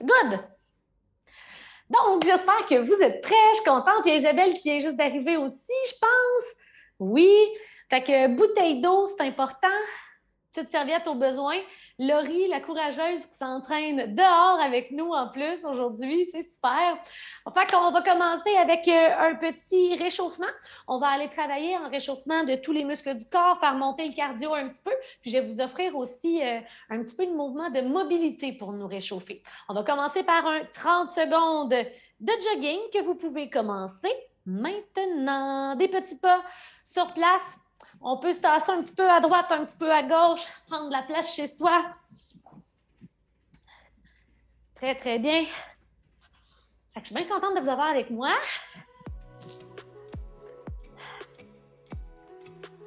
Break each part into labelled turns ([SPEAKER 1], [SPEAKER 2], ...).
[SPEAKER 1] Good! Donc, j'espère que vous êtes prêts. Je suis contente. Il y a Isabelle qui vient juste d'arriver aussi, je pense. Oui. Fait que bouteille d'eau, c'est important. Petite serviette au besoin. Laurie, la courageuse qui s'entraîne dehors avec nous en plus aujourd'hui, c'est super. Fait qu'on va commencer avec un petit réchauffement. On va aller travailler en réchauffement de tous les muscles du corps, faire monter le cardio un petit peu. Puis je vais vous offrir aussi un petit peu de mouvement de mobilité pour nous réchauffer. On va commencer par un 30 secondes de jogging que vous pouvez commencer maintenant. Des petits pas sur place. On peut se tasser un petit peu à droite, un petit peu à gauche, prendre de la place chez soi. Très, très bien. Fait que je suis bien contente de vous avoir avec moi.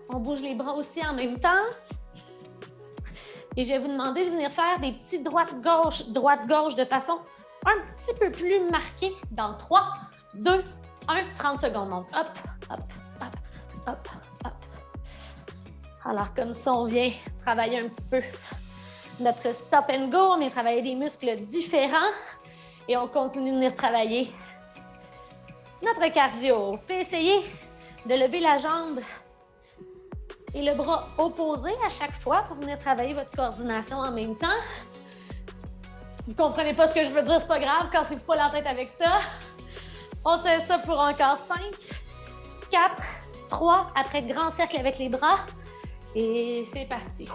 [SPEAKER 1] On bouge les bras aussi en même temps. Et je vais vous demander de venir faire des petits droite-gauche de façon un petit peu plus marquée dans 3, 2, 1, 30 secondes. Donc, hop, hop, hop, hop, hop. Alors, comme ça, on vient travailler un petit peu notre stop and go. On vient travailler des muscles différents et on continue de venir travailler notre cardio. Vous pouvez essayer de lever la jambe et le bras opposé à chaque fois pour venir travailler votre coordination en même temps. Si vous ne comprenez pas ce que je veux dire, c'est pas grave, cassez-vous pas la tête avec ça. On tient ça pour encore 5, 4, 3, après grand cercle avec les bras. Et c'est parti.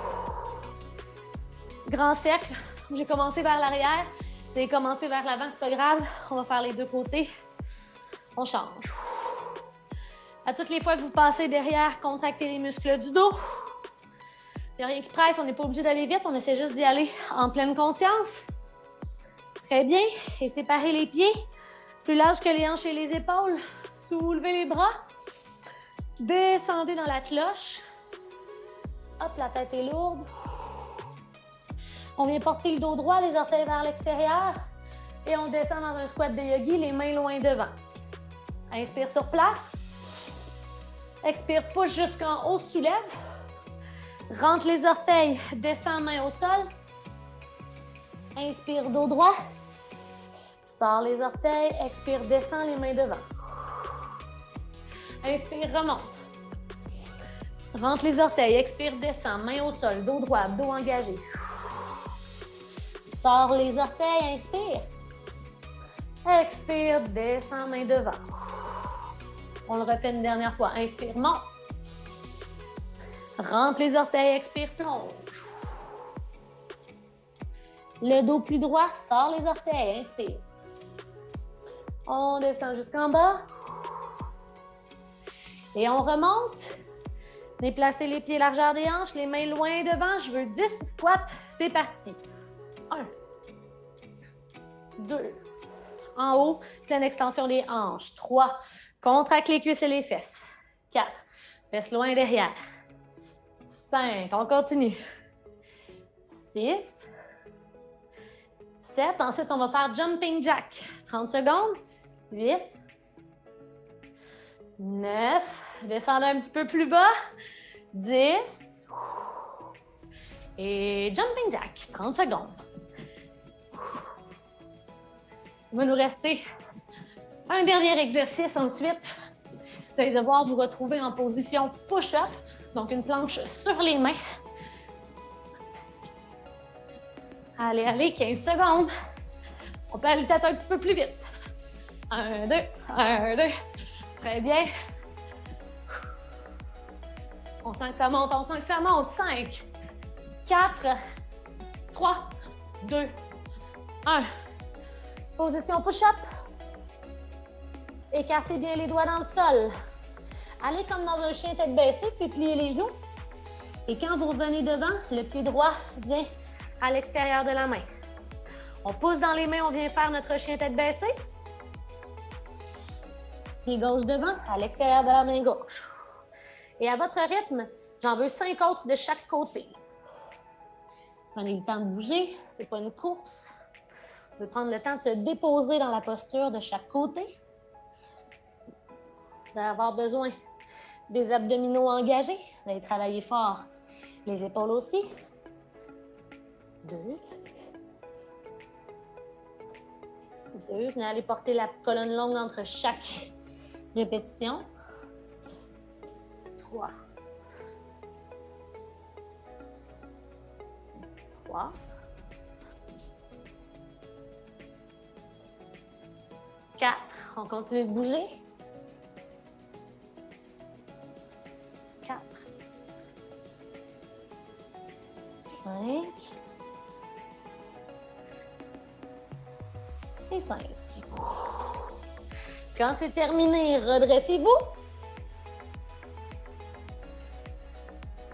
[SPEAKER 1] Grand cercle, j'ai commencé vers l'arrière, c'est commencé vers l'avant, c'est pas grave. On va faire les deux côtés. On change. À toutes les fois que vous passez derrière, contractez les muscles du dos. Il n'y a rien qui presse, on n'est pas obligé d'aller vite, on essaie juste d'y aller en pleine conscience. Très bien. Et séparez les pieds, plus large que les hanches et les épaules. Soulevez les bras. Descendez dans la cloche. Hop, la tête est lourde. On vient porter le dos droit, les orteils vers l'extérieur. Et on descend dans un squat de yogi, les mains loin devant. Inspire sur place. Expire, pousse jusqu'en haut, soulève. Rentre les orteils, descend main au sol. Inspire, dos droit. Sors les orteils, expire, descend les mains devant. Inspire, remonte. Rentre les orteils, expire, descend, main au sol, dos droit, dos engagé. Sors les orteils, inspire. Expire, descend, main devant. On le refait une dernière fois. Inspire, monte. Rentre les orteils, expire, plonge. Le dos plus droit, sors les orteils, inspire. On descend jusqu'en bas. Et on remonte. Déplacez les pieds largeur des hanches, les mains loin devant. Je veux 10 squats. C'est parti. 1, 2, en haut, pleine extension des hanches. 3, contracte les cuisses et les fesses. 4, fesses loin derrière. 5, on continue. 6, 7, ensuite on va faire jumping jack. 30 secondes. 8, 9, descendez un petit peu plus bas. 10, et jumping jack. 30 secondes. Il va nous rester un dernier exercice ensuite. Vous allez devoir vous retrouver en position push-up, donc une planche sur les mains. Allez, allez, 15 secondes. On peut aller peut-être un petit peu plus vite. 1, 2, 1, 2. Très bien. On sent que ça monte, on sent que ça monte. 5, 4, 3, 2, 1. Position push-up. Écartez bien les doigts dans le sol. Allez comme dans un chien tête baissée, puis pliez les genoux. Et quand vous revenez devant, le pied droit vient à l'extérieur de la main. On pousse dans les mains, on vient faire notre chien tête baissée. Pied gauche devant, à l'extérieur de la main gauche. Et à votre rythme, j'en veux 5 autres de chaque côté. Prenez le temps de bouger, c'est pas une course. On peut prendre le temps de se déposer dans la posture de chaque côté. Vous allez avoir besoin des abdominaux engagés. Vous allez travailler fort les épaules aussi. 2, 2. Venez aller porter la colonne longue entre chaque répétition. 3. 3. 4. On continue de bouger. 4. 5. Et 5. Quand c'est terminé, redressez-vous.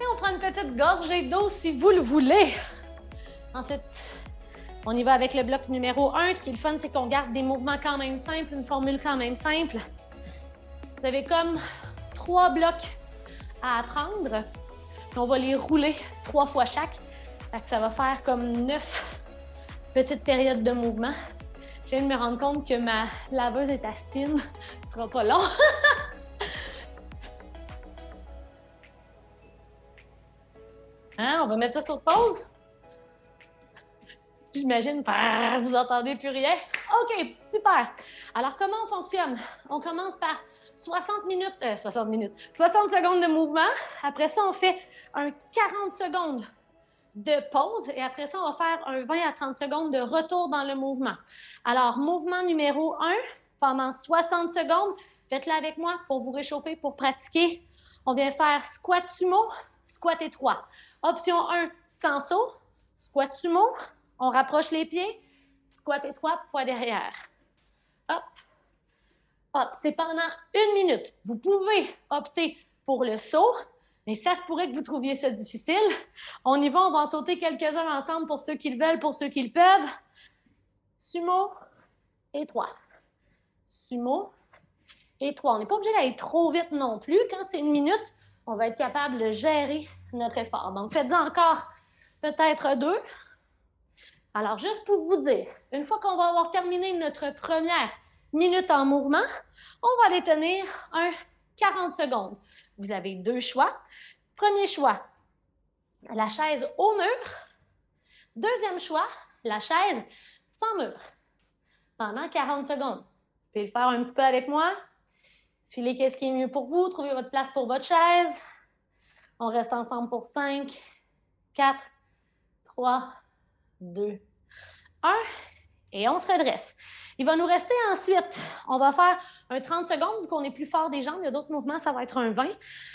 [SPEAKER 1] Et on prend une petite gorgée d'eau si vous le voulez. Ensuite, on y va avec le bloc numéro 1. Ce qui est le fun, c'est qu'on garde des mouvements quand même simples, une formule quand même simple. Vous avez comme 3 blocs à apprendre. Puis on va les rouler 3 fois chaque. Fait que ça va faire comme 9 petites périodes de mouvement. Je viens de me rendre compte que ma laveuse est à spin. Ce sera pas long. Hein, on va mettre ça sur pause. J'imagine, vous entendez plus rien. OK, super. Alors, comment on fonctionne? On commence par 60 secondes de mouvement. Après ça, on fait un 40 secondes de pause et après ça, on va faire un 20 à 30 secondes de retour dans le mouvement. Alors, mouvement numéro 1, pendant 60 secondes, faites-le avec moi pour vous réchauffer, pour pratiquer. On vient faire squat sumo, squat étroit. Option 1, sans saut, squat sumo, on rapproche les pieds, squat étroit, poids derrière. Hop, hop, c'est pendant 1 minute. Vous pouvez opter pour le saut, mais ça se pourrait que vous trouviez ça difficile. On y va, on va en sauter quelques-uns ensemble pour ceux qui le veulent, pour ceux qui le peuvent. Sumo, étroit. Sumo, étroit. On n'est pas obligé d'aller trop vite non plus. Quand c'est 1 minute, on va être capable de gérer notre effort. Donc, faites-en encore peut-être 2. Alors, juste pour vous dire, une fois qu'on va avoir terminé notre première minute en mouvement, on va aller tenir un 40 secondes. Vous avez 2 choix. Premier choix, la chaise au mur. Deuxième choix, la chaise sans mur. Pendant 40 secondes. Vous pouvez le faire un petit peu avec moi. Filez qu'est-ce qui est mieux pour vous. Trouvez votre place pour votre chaise. On reste ensemble pour 5, 4, 3, 2, 1. Et on se redresse. Il va nous rester ensuite, on va faire un 30 secondes, vu qu'on est plus fort des jambes. Il y a d'autres mouvements, ça va être un 20.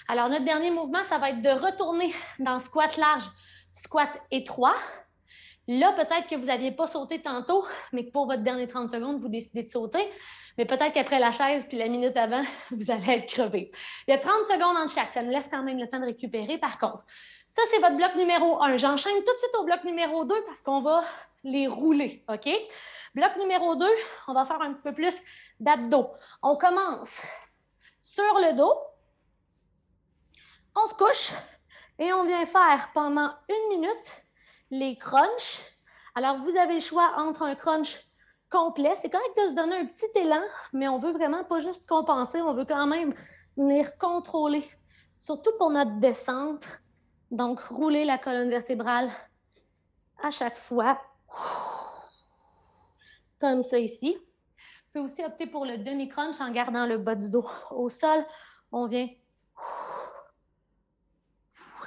[SPEAKER 1] Alors, notre dernier mouvement, ça va être de retourner dans squat large, squat étroit. Là, peut-être que vous n'aviez pas sauté tantôt, mais que pour votre dernier 30 secondes, vous décidez de sauter. Mais peut-être qu'après la chaise, puis la minute avant, vous allez être crevé. Il y a 30 secondes entre chaque. Ça nous laisse quand même le temps de récupérer, par contre. Ça, c'est votre bloc numéro 1. J'enchaîne tout de suite au bloc numéro 2 parce qu'on va les rouler, OK? Bloc numéro 2, on va faire un petit peu plus d'abdos. On commence sur le dos. On se couche et on vient faire pendant 1 minute les crunchs. Alors, vous avez le choix entre un crunch complet. C'est correct de se donner un petit élan, mais on veut vraiment pas juste compenser. On veut quand même venir contrôler, surtout pour notre descente. Donc, rouler la colonne vertébrale à chaque fois. Comme ça ici. Vous pouvez aussi opter pour le demi-crunch en gardant le bas du dos au sol. On vient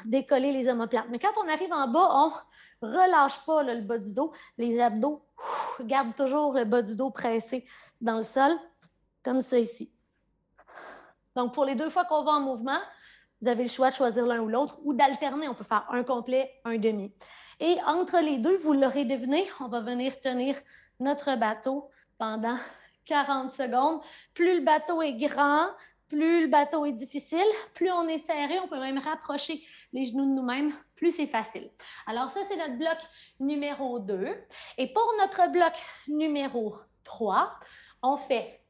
[SPEAKER 1] décoller les omoplates. Mais quand on arrive en bas, on ne relâche pas là, le bas du dos. Les abdos gardent toujours le bas du dos pressé dans le sol, comme ça ici. Donc, pour les 2 fois qu'on va en mouvement, vous avez le choix de choisir l'un ou l'autre ou d'alterner. On peut faire un complet, un demi. Et entre les deux, vous l'aurez deviné, on va venir tenir notre bateau pendant 40 secondes. Plus le bateau est grand, plus le bateau est difficile, plus on est serré, on peut même rapprocher les genoux de nous-mêmes, plus c'est facile. Alors ça, c'est notre bloc numéro 2. Et pour notre bloc numéro 3, on fait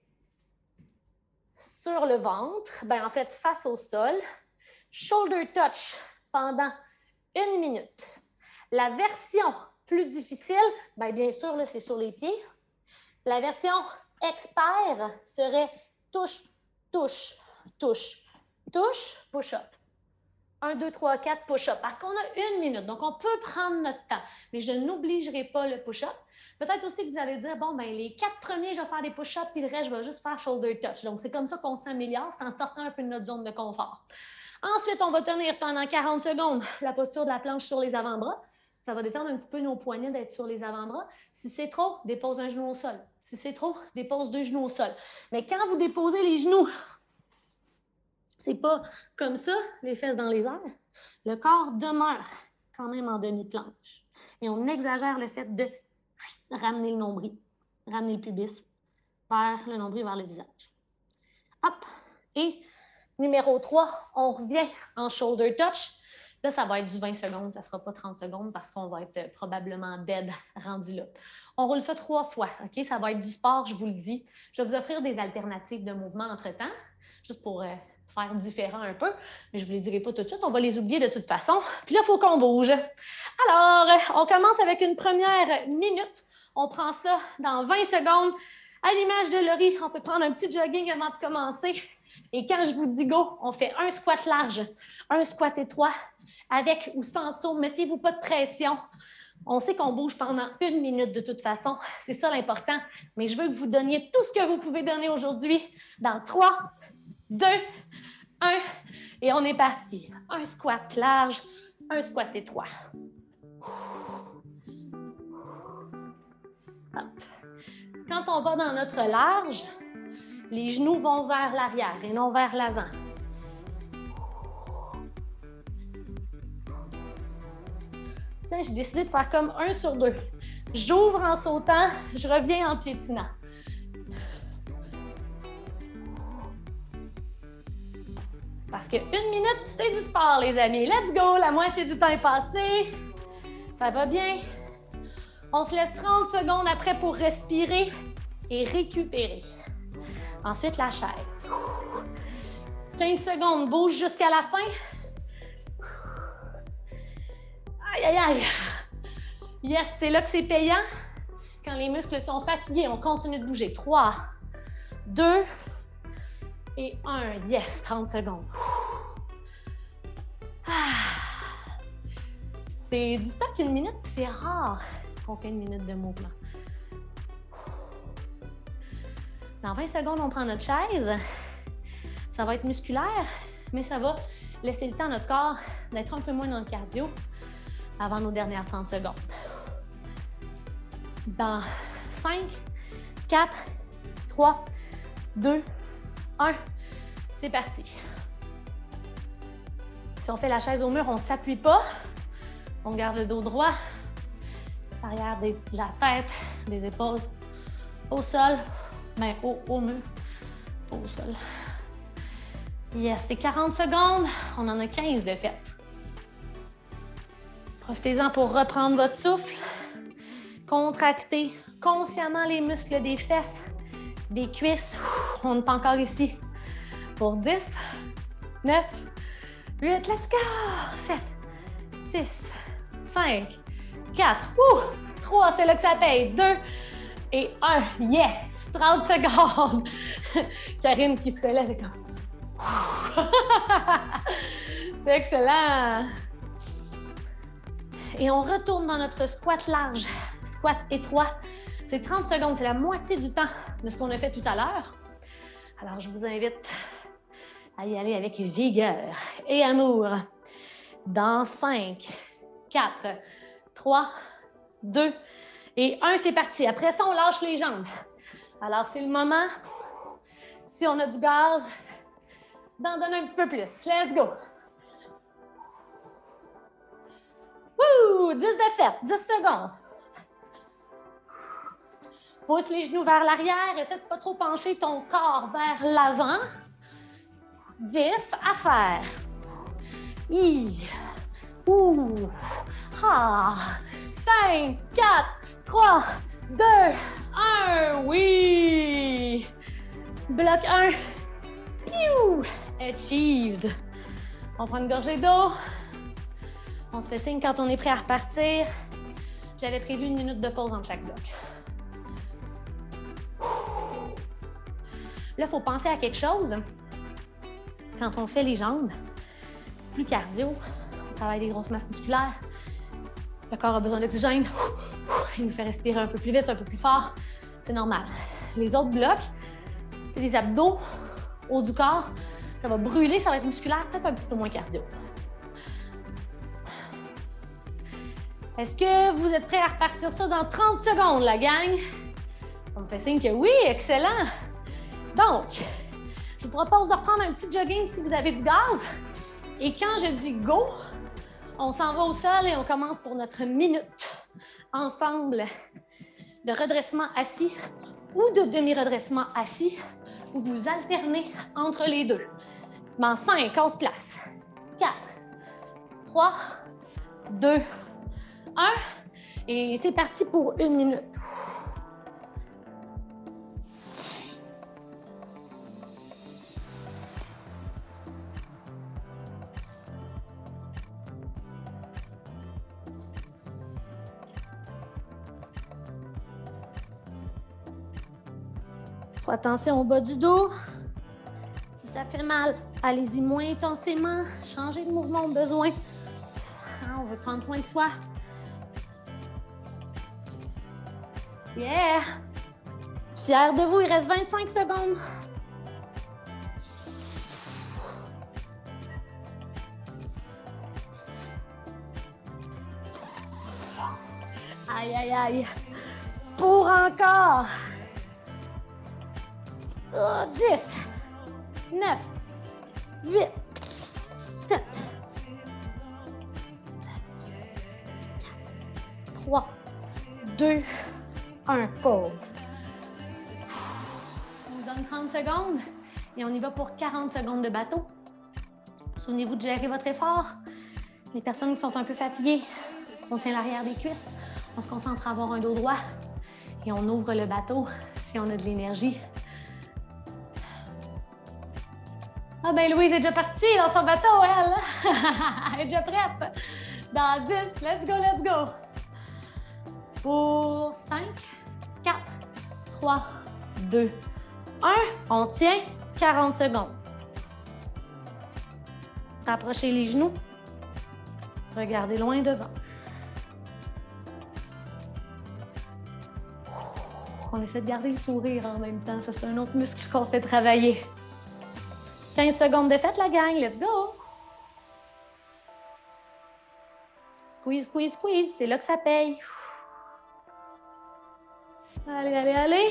[SPEAKER 1] sur le ventre, en fait face au sol, shoulder touch pendant 1 minute. La version plus difficile, bien sûr, là, c'est sur les pieds. La version expert serait touche, touche, touche, touche, push-up. 1, 2, 3, 4, push-up. Parce qu'on a 1 minute, donc on peut prendre notre temps. Mais je n'obligerai pas le push-up. Peut-être aussi que vous allez dire, bon, ben les 4 premiers, je vais faire des push-ups, puis le reste, je vais juste faire shoulder touch. Donc, c'est comme ça qu'on s'améliore, c'est en sortant un peu de notre zone de confort. Ensuite, on va tenir pendant 40 secondes la posture de la planche sur les avant-bras. Ça va détendre un petit peu nos poignets d'être sur les avant-bras. Si c'est trop, dépose un genou au sol. Si c'est trop, dépose 2 genoux au sol. Mais quand vous déposez les genoux, c'est pas comme ça, les fesses dans les airs. Le corps demeure quand même en demi-planche. Et on exagère le fait de ramener le nombril, ramener le pubis vers le nombril, vers le visage. Hop! Et numéro 3, on revient en shoulder touch. Là, ça va être du 20 secondes, ça ne sera pas 30 secondes parce qu'on va être probablement dead rendu là. On roule ça 3 fois, OK? Ça va être du sport, je vous le dis. Je vais vous offrir des alternatives de mouvement entre-temps, juste pour faire différent un peu, mais je ne vous les dirai pas tout de suite, on va les oublier de toute façon. Puis là, il faut qu'on bouge. Alors, on commence avec une première minute. On prend ça dans 20 secondes. À l'image de Laurie, on peut prendre un petit jogging avant de commencer. Et quand je vous dis go, on fait un squat large, un squat étroit, avec ou sans saut. Mettez-vous pas de pression. On sait qu'on bouge pendant 1 minute de toute façon. C'est ça l'important. Mais je veux que vous donniez tout ce que vous pouvez donner aujourd'hui dans 3, 2, 1. Et on est parti. Un squat large, un squat étroit. Hop. Quand on va dans notre large, les genoux vont vers l'arrière et non vers l'avant. Tiens, j'ai décidé de faire comme 1 sur 2. J'ouvre en sautant, je reviens en piétinant. Parce que 1 minute, c'est du sport, les amis. Let's go! La moitié du temps est passé. Ça va bien. On se laisse 30 secondes après pour respirer et récupérer. Ensuite, la chaise. 15 secondes, bouge jusqu'à la fin. Aïe, aïe, aïe. Yes, c'est là que c'est payant. Quand les muscles sont fatigués, on continue de bouger. 3, 2 et 1. Yes, 30 secondes. C'est du stock 1 minute, puis c'est rare qu'on fait 1 minute de mouvement. Dans 20 secondes, on prend notre chaise. Ça va être musculaire, mais ça va laisser le temps à notre corps d'être un peu moins dans le cardio avant nos dernières 30 secondes. Dans 5, 4, 3, 2, 1, c'est parti. Si on fait la chaise au mur, on ne s'appuie pas. On garde le dos droit, l'arrière de la tête, des épaules au sol, main au mur, au sol. Yes, c'est 40 secondes. On en a 15 de fait. Profitez-en pour reprendre votre souffle. Contractez consciemment les muscles des fesses, des cuisses. On n'est pas encore ici. Pour 10, 9, 8, let's go! 7, 6, 5, 4, 3, c'est là que ça paye. 2 et 1. Yes! 30 secondes. Karine qui se relève comme... C'est excellent! Et on retourne dans notre squat large, squat étroit. C'est 30 secondes, c'est la moitié du temps de ce qu'on a fait tout à l'heure. Alors, je vous invite à y aller avec vigueur et amour. Dans 5, 4, 3, 2 et 1, c'est parti. Après ça, on lâche les jambes. Alors, c'est le moment, si on a du gaz, d'en donner un petit peu plus. Let's go! Wouh! 10 de fait, 10 secondes. Pousse les genoux vers l'arrière. Essaie de ne pas trop pencher ton corps vers l'avant. 10 à faire. Ouh! Ah! 5, 4, 3, 2, 1. Oui! Bloc 1. Piou! Achieved. On prend une gorgée d'eau. On se fait signe quand on est prêt à repartir. J'avais prévu 1 minute de pause entre chaque bloc. Là, il faut penser à quelque chose. Quand on fait les jambes, c'est plus cardio. On travaille des grosses masses musculaires. Le corps a besoin d'oxygène. Il nous fait respirer un peu plus vite, un peu plus fort. C'est normal. Les autres blocs, c'est les abdos, haut du corps. Ça va brûler, ça va être musculaire, peut-être un petit peu moins cardio. Est-ce que vous êtes prêts à repartir ça dans 30 secondes, la gang? On me fait signe que oui, excellent! Donc, je vous propose de reprendre un petit jogging si vous avez du gaz. Et quand je dis go, on s'en va au sol et on commence pour notre minute ensemble de redressement assis ou de demi-redressement assis, où vous alternez entre les deux. Dans 5, on se place. 4, 3, 2, 1. Et c'est parti pour 1 minute. Attention au bas du dos. Si ça fait mal, allez-y moins intensément. Changez de mouvement au besoin. On veut prendre soin de soi. Yeah! Fier de vous, il reste 25 secondes. Aïe, aïe, aïe. Pour encore. 10, 9, 8, 7, 3, 2, 1. Pause. On se donne 30 secondes et on y va pour 40 secondes de bateau. Souvenez-vous de gérer votre effort. Les personnes qui sont un peu fatiguées, on tient l'arrière des cuisses. On se concentre à avoir un dos droit et on ouvre le bateau si on a de l'énergie. Ah ben Louise est déjà partie dans son bateau, elle! Elle est déjà prête! Dans 10, let's go, let's go! Pour 5, 4, 3, 2, 1. On tient 40 secondes. Rapprochez les genoux. Regardez loin devant. On essaie de garder le sourire en même temps. Ça, c'est un autre muscle qu'on fait travailler. 15 secondes de fête, la gang. Let's go! Squeeze, squeeze, squeeze. C'est là que ça paye. Allez, allez, allez.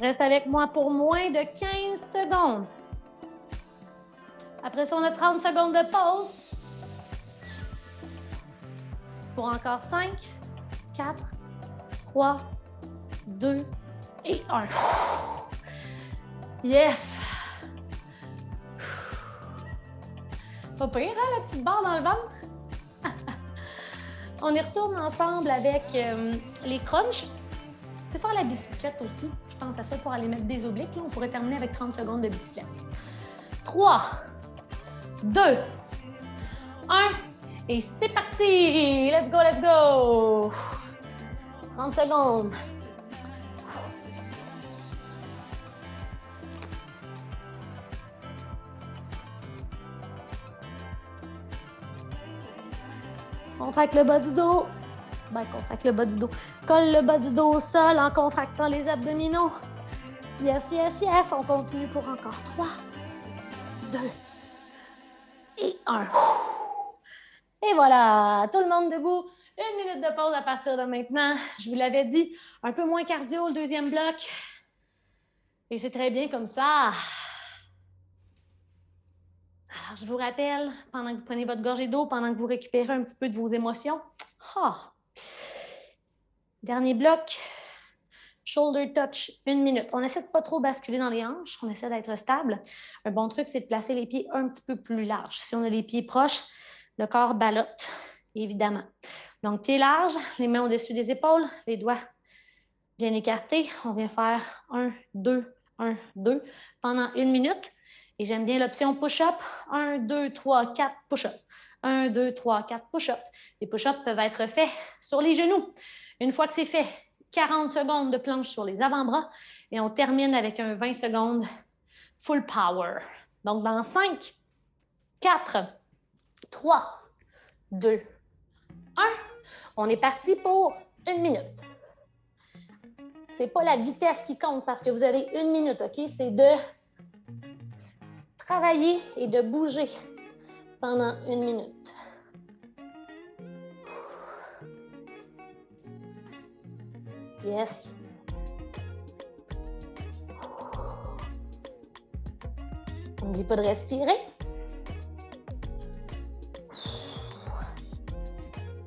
[SPEAKER 1] Reste avec moi pour moins de 15 secondes. Après ça, on a 30 secondes de pause. Pour encore 5, 4, 3, 2 et 1. Yes! Pas pire, hein, la petite barre dans le ventre? On y retourne ensemble avec les crunchs. On peut faire la bicyclette aussi. Je pense à ça pour aller mettre des obliques. Là, on pourrait terminer avec 30 secondes de bicyclette. 3, 2, 1. Et c'est parti! Let's go, let's go! 30 secondes. Contracte le bas du dos. Contracte le bas du dos. Colle le bas du dos au sol en contractant les abdominaux. Yes, yes, yes. On continue pour encore 3, 2 et 1. Et voilà, tout le monde debout. 1 minute de pause à partir de maintenant. Je vous l'avais dit, un peu moins cardio, le deuxième bloc. Et c'est très bien comme ça. Alors, je vous rappelle, pendant que vous prenez votre gorgée d'eau, pendant que vous récupérez un petit peu de vos émotions. Dernier bloc, shoulder touch, 1 minute. On essaie de pas trop basculer dans les hanches, on essaie d'être stable. Un bon truc, c'est de placer les pieds un petit peu plus larges. Si on a les pieds proches, le corps ballotte, évidemment. Donc, pieds larges, les mains au-dessus des épaules, les doigts bien écartés. On vient faire 1, 2, 1, 2 pendant 1 minute. Et j'aime bien l'option push-up. 1, 2, 3, 4 push-up. 1, 2, 3, 4 push-up. Les push-ups peuvent être faits sur les genoux. Une fois que c'est fait, 40 secondes de planche sur les avant-bras et on termine avec un 20 secondes full power. Donc, dans 5, 4, 3, 2, 1. On est parti pour 1 minute. C'est pas la vitesse qui compte parce que vous avez 1 minute, OK? C'est de travailler et de bouger pendant 1 minute. Yes. N'oublie pas de respirer.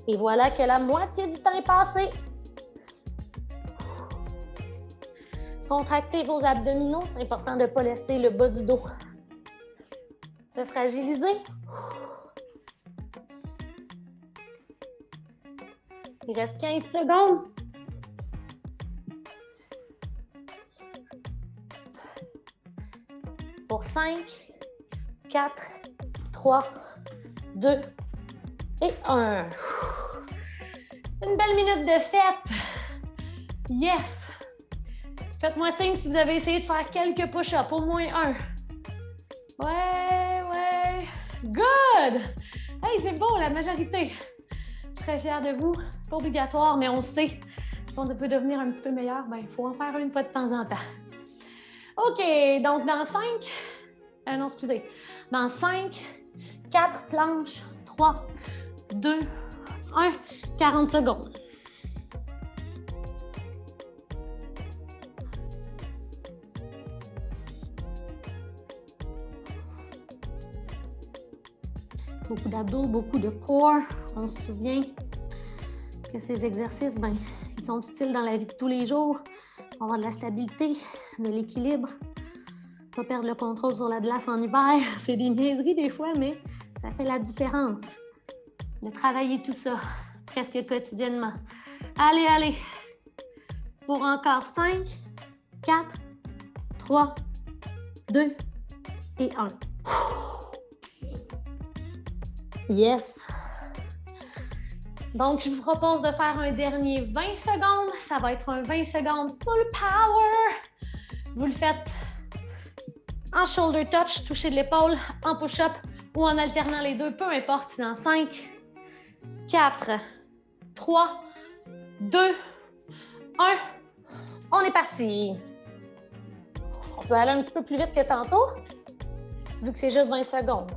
[SPEAKER 1] Et voilà que la moitié du temps est passé. Contractez vos abdominaux, c'est important de ne pas laisser le bas du dos se fragiliser. Il reste 15 secondes. Pour 5, 4, 3, 2 et 1. Une belle minute de fête. Yes! Faites-moi signe si vous avez essayé de faire quelques push-ups, au moins un. Ouais. Good! Hey, c'est bon, la majorité. Je suis très fière de vous. C'est pas obligatoire, mais on sait. Si on veut devenir un petit peu meilleur, ben, il faut en faire une fois de temps en temps. OK, donc dans 5... non, excusez. Dans 5, 4 planches, 3, 2, 1, 40 secondes. Beaucoup d'abdos, beaucoup de core. On se souvient que ces exercices, ben, ils sont utiles dans la vie de tous les jours pour avoir de la stabilité, de l'équilibre, pas perdre le contrôle sur la glace en hiver. C'est des niaiseries des fois, mais ça fait la différence de travailler tout ça presque quotidiennement. Allez. Pour encore 5, 4, 3, 2 et 1. Yes! Donc, je vous propose de faire un dernier 20 secondes. Ça va être un 20 secondes full power. Vous le faites en shoulder touch, toucher de l'épaule, en push-up ou en alternant les deux, peu importe. Dans 5, 4, 3, 2, 1. On est parti! On peut aller un petit peu plus vite que tantôt, vu que c'est juste 20 secondes.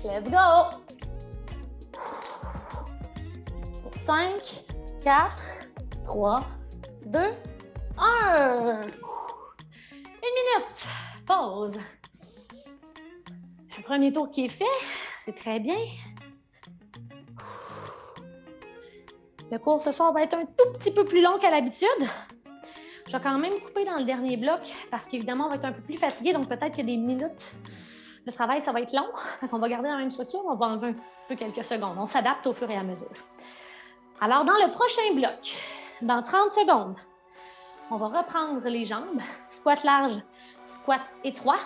[SPEAKER 1] Let's go! 5, 4, 3, 2, 1. 1 minute. Pause. Un premier tour qui est fait. C'est très bien. Le cours ce soir va être un tout petit peu plus long qu'à l'habitude. Je vais quand même couper dans le dernier bloc parce qu'évidemment, on va être un peu plus fatigué. Donc, peut-être qu'il y a des minutes. Le travail, ça va être long. Donc, on va garder la même structure. On va enlever un petit peu quelques secondes. On s'adapte au fur et à mesure. Alors, dans le prochain bloc, dans 30 secondes, on va reprendre les jambes. Squat large, squat étroit.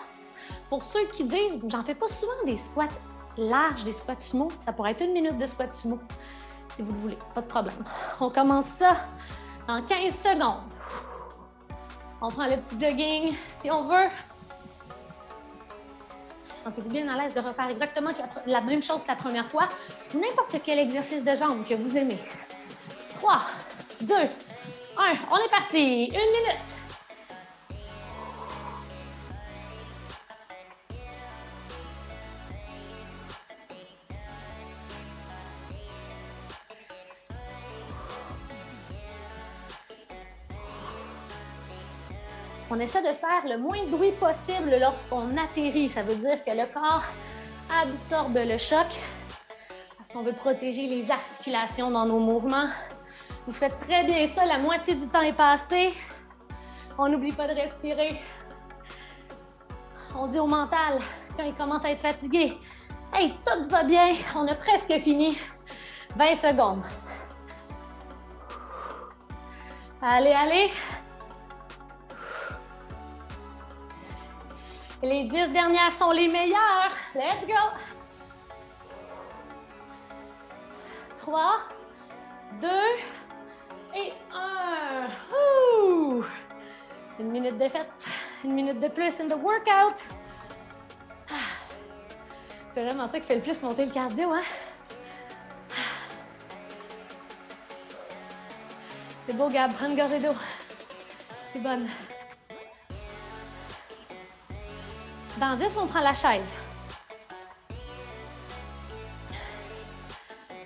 [SPEAKER 1] Pour ceux qui disent, j'en fais pas souvent des squats larges, des squats sumo. Ça pourrait être 1 minute de squat sumo, si vous le voulez. Pas de problème. On commence ça en 15 secondes. On prend le petit jogging, si on veut. Sentez-vous bien à l'aise de refaire exactement la même chose que la première fois. N'importe quel exercice de jambes que vous aimez. 3, 2, 1. On est parti. 1 minute. On essaie de faire le moins de bruit possible lorsqu'on atterrit. Ça veut dire que le corps absorbe le choc parce qu'on veut protéger les articulations dans nos mouvements. Vous faites très bien ça. La moitié du temps est passé. On n'oublie pas de respirer. On dit au mental, quand il commence à être fatigué, « Hey, tout va bien, on a presque fini. » 20 secondes. Allez. Les 10 dernières sont les meilleures. Let's go! 3, 2 et 1. Ouh! 1 minute de fête. 1 minute de plus in the workout. C'est vraiment ça qui fait le plus monter le cardio, hein? C'est beau, Gab. Prends une gorgée d'eau. C'est bonne. Dans 10, on prend la chaise.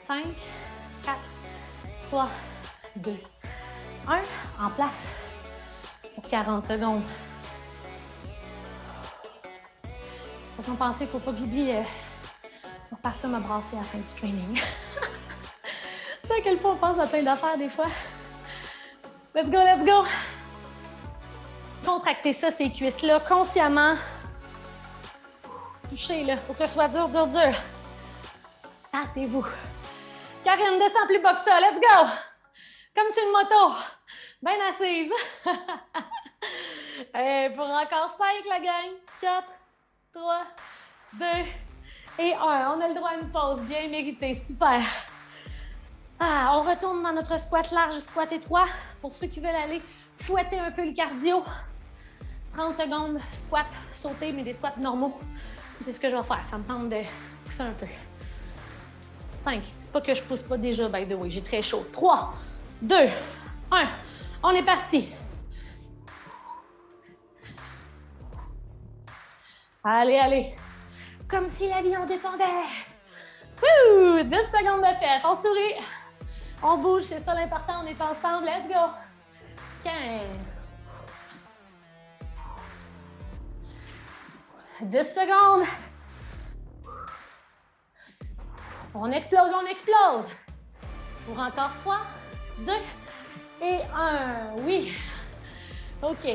[SPEAKER 1] 5, 4, 3, 2, 1. En place pour 40 secondes. Faut qu'on pense, il ne faut pas que j'oublie de repartir me brasser à la fin du training. Tu sais à quel point on pense à plein d'affaires des fois. Let's go, let's go! Contractez ça, ces cuisses-là, consciemment. Touchez, là. Faut que ce soit dur, dur, dur. Tâtez-vous. Karine, descends plus bas que ça. Let's go! Comme sur une moto. Bien assise. Et pour encore 5, la gang. 4, 3, 2 et 1. On a le droit à une pause. Bien méritée. Super. Ah, on retourne dans notre squat large, squat étroit. Pour ceux qui veulent aller fouetter un peu le cardio. 30 secondes, squat, sauter, mais des squats normaux. C'est ce que je vais faire. Ça me tente de pousser un peu. 5. C'est pas que je pousse pas déjà, by the way. J'ai très chaud. 3, 2, 1. On est parti. Allez, allez. Comme si la vie en dépendait. Wouh! 10 secondes de fête. On sourit. On bouge, c'est ça l'important. On est ensemble. Let's go. 15. 10 secondes. On explose, on explose. Pour encore 3, 2 et 1. Oui. OK.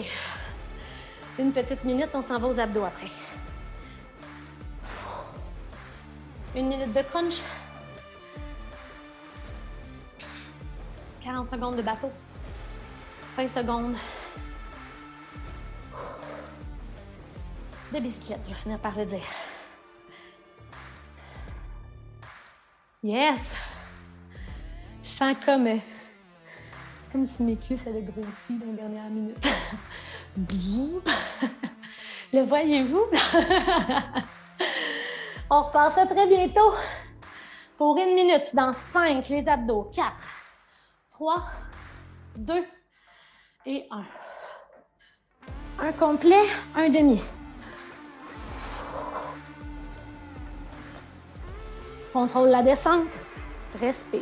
[SPEAKER 1] Une petite minute, on s'en va aux abdos après. 1 minute de crunch. 40 secondes de bateau. 20 secondes de bicyclette, je vais finir par le dire. Yes! Je sens comme si mes cuisses avaient grossi dans les dernières minutes. Le voyez-vous? On repart ça très bientôt pour 1 minute dans 5, les abdos. 4, 3, 2 et 1. Un complet, un demi. Contrôle la descente. Respire.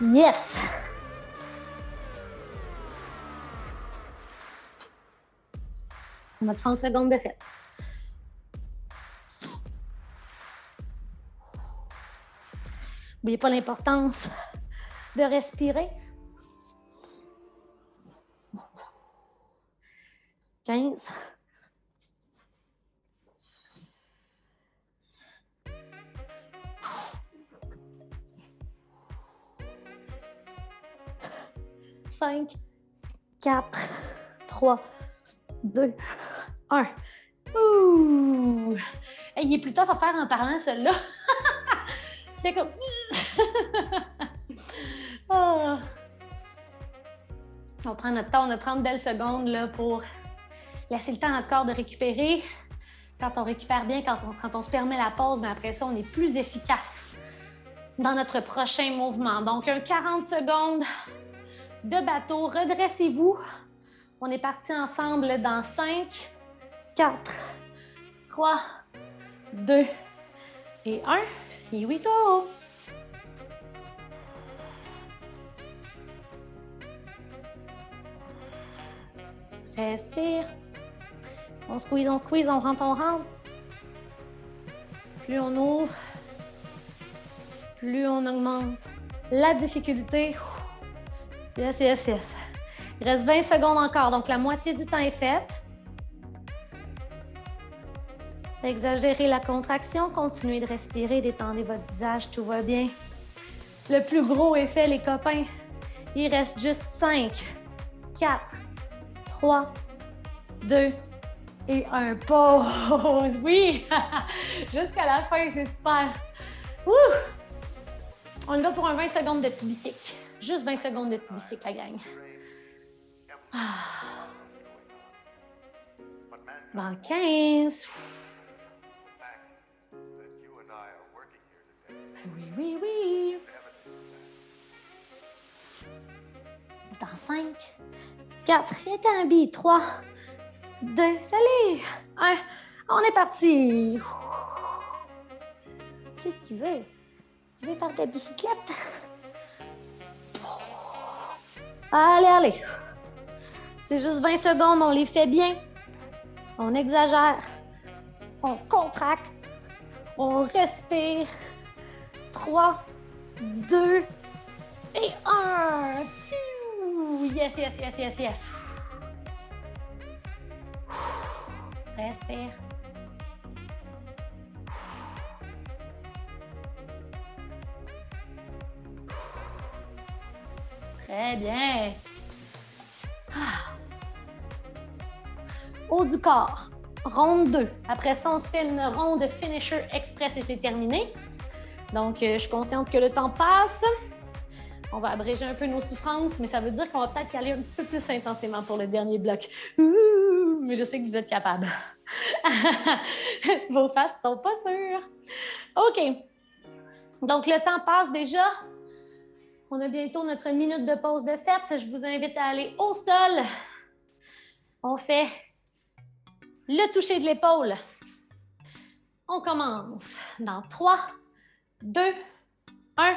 [SPEAKER 1] Yes! On a 30 secondes de fête. N'oubliez pas l'importance de respirer. 15. 5, 4, 3, 2, 1. Ouh! Hey, il est plus tough à faire en parlant, celui-là. C'est comme... oh. On prend notre temps, on a 30 belles secondes là, pour laisser le temps à notre corps de récupérer. Quand on récupère bien, quand on se permet la pause, mais après ça, on est plus efficace dans notre prochain mouvement. Donc, un 40 secondes de bateau. Redressez-vous. On est parti ensemble dans 5, 4, 3, 2 et 1. Here we go! Respire. On squeeze, on rentre, on rentre. Plus on ouvre, plus on augmente la difficulté. Yes, yes, yes. Il reste 20 secondes encore, donc la moitié du temps est faite. Exagérez la contraction, continuez de respirer, détendez votre visage, tout va bien. Le plus gros est fait, les copains. Il reste juste 5, 4, 3, 2 et 1. Pause. Oui! Jusqu'à la fin, c'est super. Ouh! On y va pour un 20 secondes de petit bicycle. Juste 20 secondes de petit bicycle, la gang. Dans le 15. Oui, oui, oui. Dans 5, 4, établi, 3, 2, salut, 1, on est parti. Qu'est-ce que tu veux? Tu veux faire ta bicyclette? Allez, allez. C'est juste 20 secondes, on les fait bien. On exagère. On contracte. On respire. 3, 2 et 1. Yes, yes, yes, yes, yes. Respire. Très bien. Haut du corps. Ronde 2. Après ça, on se fait une ronde finisher express et c'est terminé. Donc, je suis consciente que le temps passe. On va abréger un peu nos souffrances, mais ça veut dire qu'on va peut-être y aller un petit peu plus intensément pour le dernier bloc. Mais je sais que vous êtes capables. Vos faces sont pas sûres. OK. Donc, le temps passe déjà. On a bientôt notre minute de pause de fête. Je vous invite à aller au sol. On fait le toucher de l'épaule. On commence dans 3, 2, 1.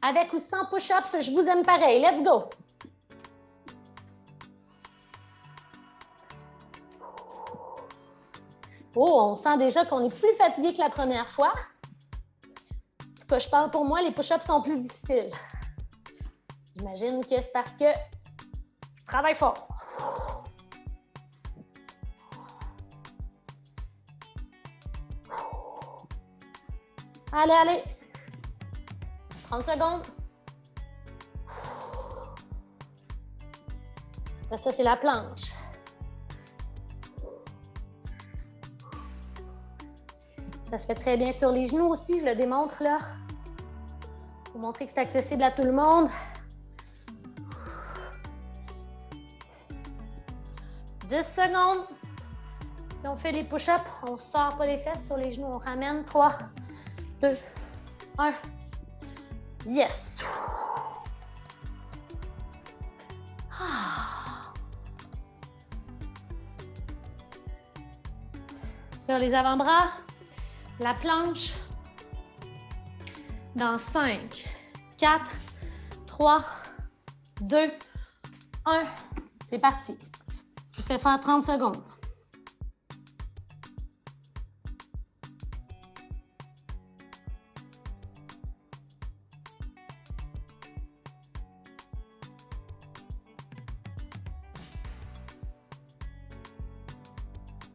[SPEAKER 1] Avec ou sans push-up, je vous aime pareil. Let's go! Oh, on sent déjà qu'on est plus fatigué que la première fois. En tout cas, je parle pour moi, les push-ups sont plus difficiles. J'imagine que c'est parce que je travaille fort. Allez, allez! 30 secondes. Après ça, c'est la planche. Ça se fait très bien sur les genoux aussi, je le démontre là. Pour montrer que c'est accessible à tout le monde. 10 secondes. Si on fait les push-ups, on ne sort pas les fesses sur les genoux, on ramène. 3, 2, 1. Yes! Sur les avant-bras, la planche. Dans 5, 4, 3, 2, 1. C'est parti. Je fais faire 30 secondes.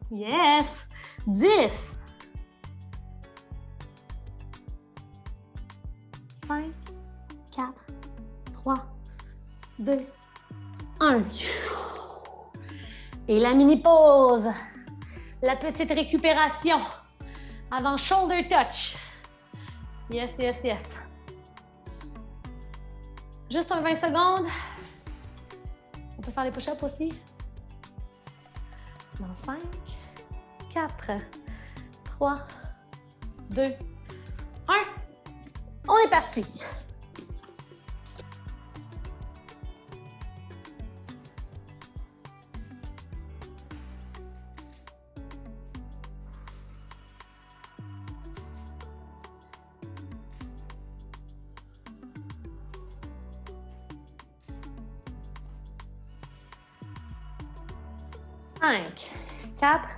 [SPEAKER 1] Yes! 10. 5, 4, 3, 2, 1. Et la mini-pause. La petite récupération avant shoulder touch. Yes, yes, yes. Juste un 20 secondes. On peut faire les push-ups aussi. Dans 5, 4, 3, 2, 1. On est parti. Cinq, 4,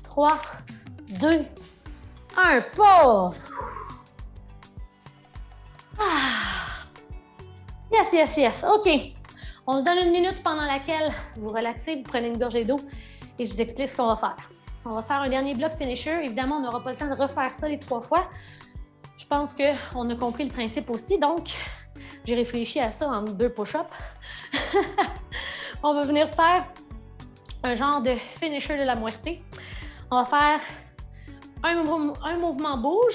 [SPEAKER 1] 3, 2, 1. Pause. Yes, yes, yes. OK. On se donne une minute pendant laquelle vous relaxez, vous prenez une gorgée d'eau et je vous explique ce qu'on va faire. On va se faire un dernier bloc finisher. Évidemment, on n'aura pas le temps de refaire ça les 3 fois. Je pense qu'on a compris le principe aussi. Donc, j'ai réfléchi à ça en 2 push-ups. On va venir faire un genre de finisher de la muerte. On va faire un mouvement bouge,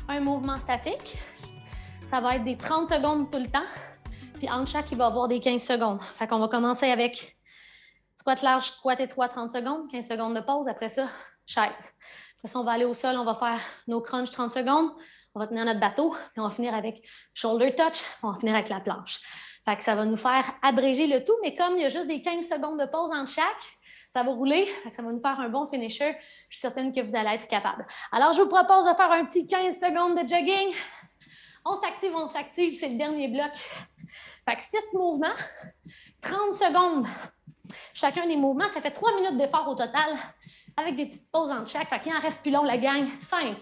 [SPEAKER 1] un mouvement statique. Ça va être des 30 secondes tout le temps. Puis entre chaque, il va y avoir des 15 secondes. Fait qu'on va commencer avec squat large, squat étroit, 30 secondes, 15 secondes de pause. Après ça, chaise. Après ça, on va aller au sol, on va faire nos crunchs 30 secondes. On va tenir notre bateau, puis on va finir avec shoulder touch, on va finir avec la planche. Fait que ça va nous faire abréger le tout, mais comme il y a juste des 15 secondes de pause entre chaque, ça va rouler, ça va nous faire un bon finisher. Je suis certaine que vous allez être capable. Alors, je vous propose de faire un petit 15 secondes de jogging. On s'active, c'est le dernier bloc. Fait que 6 mouvements, 30 secondes. Chacun des mouvements, ça fait 3 minutes d'effort au total, avec des petites pauses entre chaque. Fait qu'il en reste plus long, la gang. 5,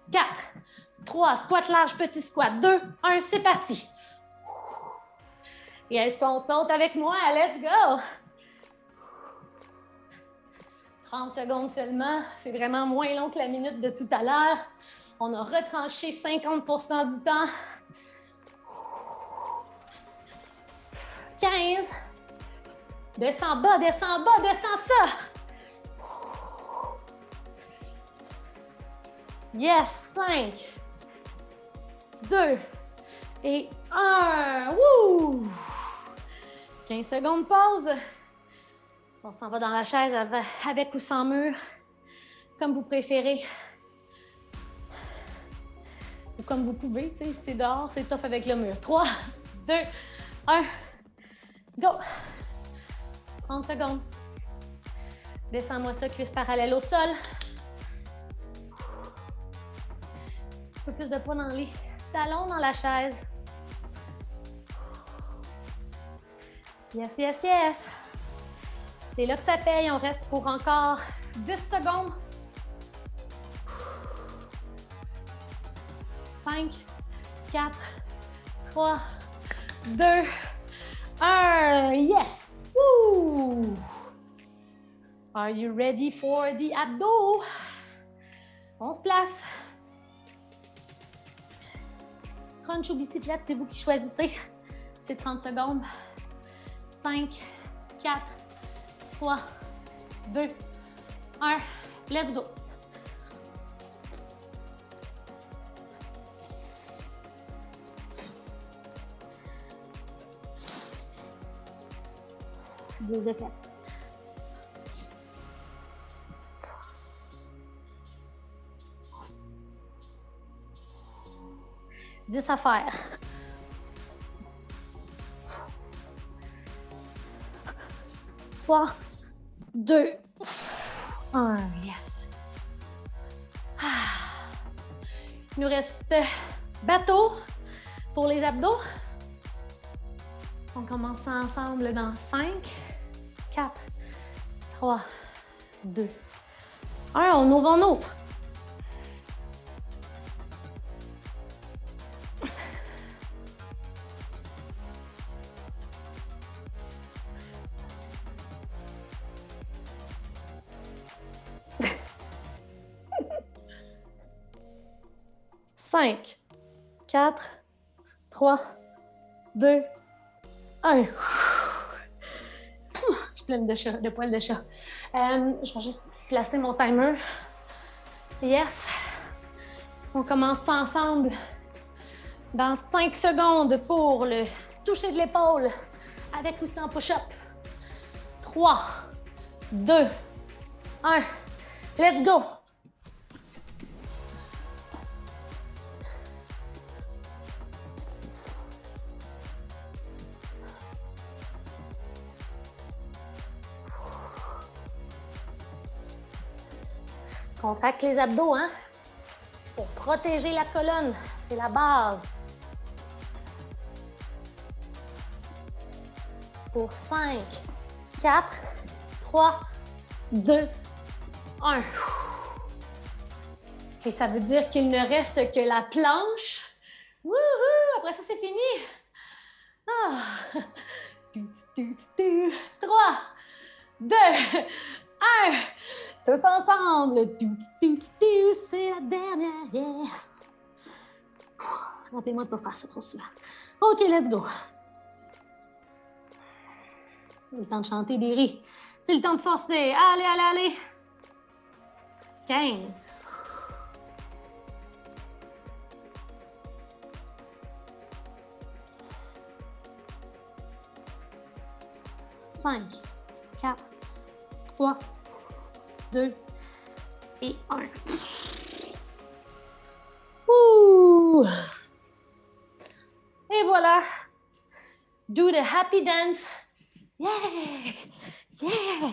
[SPEAKER 1] 4, 3, squat large, petit squat. 2, 1, c'est parti. Et est-ce qu'on saute avec moi? Let's go! 30 secondes seulement, c'est vraiment moins long que la minute de tout à l'heure. On a retranché 50% du temps. 15. Descends bas, descends bas, descends ça. Yes, 5, 2 et 1. Wouh! 15 secondes pause. On s'en va dans la chaise avec ou sans mur, comme vous préférez. Ou comme vous pouvez, tu sais, si c'est dehors, c'est tough avec le mur. 3, 2, 1, go! 30 secondes. Descends-moi ça, cuisse parallèle au sol. Un peu plus de poids dans les talons dans la chaise. Yes, yes, yes. C'est là que ça paye. On reste pour encore 10 secondes. 5, 4, 3, 2, 1. Yes! Woo! Are you ready for the abdos? On se place. Crunch ou bicyclette, c'est vous qui choisissez. C'est 30 secondes. 5, 4, 3, 2, 1. Let's go. Deux de quatre. Dix à faire. Trois, deux, un. Yes. Il nous reste bateau pour les abdos. On commence ensemble dans 5, 4, 3, 2, 1. On ouvre, on ouvre. Cinq, 4, 3, 2, 1. Je suis pleine de poils de chat. Je vais juste placer mon timer. Yes. On commence ensemble dans 5 secondes pour le toucher de l'épaule avec ou sans push-up. 3, 2, 1. Let's go! Contracte les abdos, hein? Pour protéger la colonne. C'est la base. Pour 5, 4, 3, 2, 1. Et ça veut dire qu'il ne reste que la planche. Wouhou! Après ça, c'est fini. Ah. 3, 2, 1. Tous ensemble. C'est la dernière. Yeah. Rappelez-moi de ne pas faire ça trop souvent. OK, let's go. C'est le temps de chanter des rires. C'est le temps de forcer. Allez, allez, allez. 15. 5, 4, 3, 2 et 1. Ouh! Et voilà. Do the happy dance. Yeah! Yeah!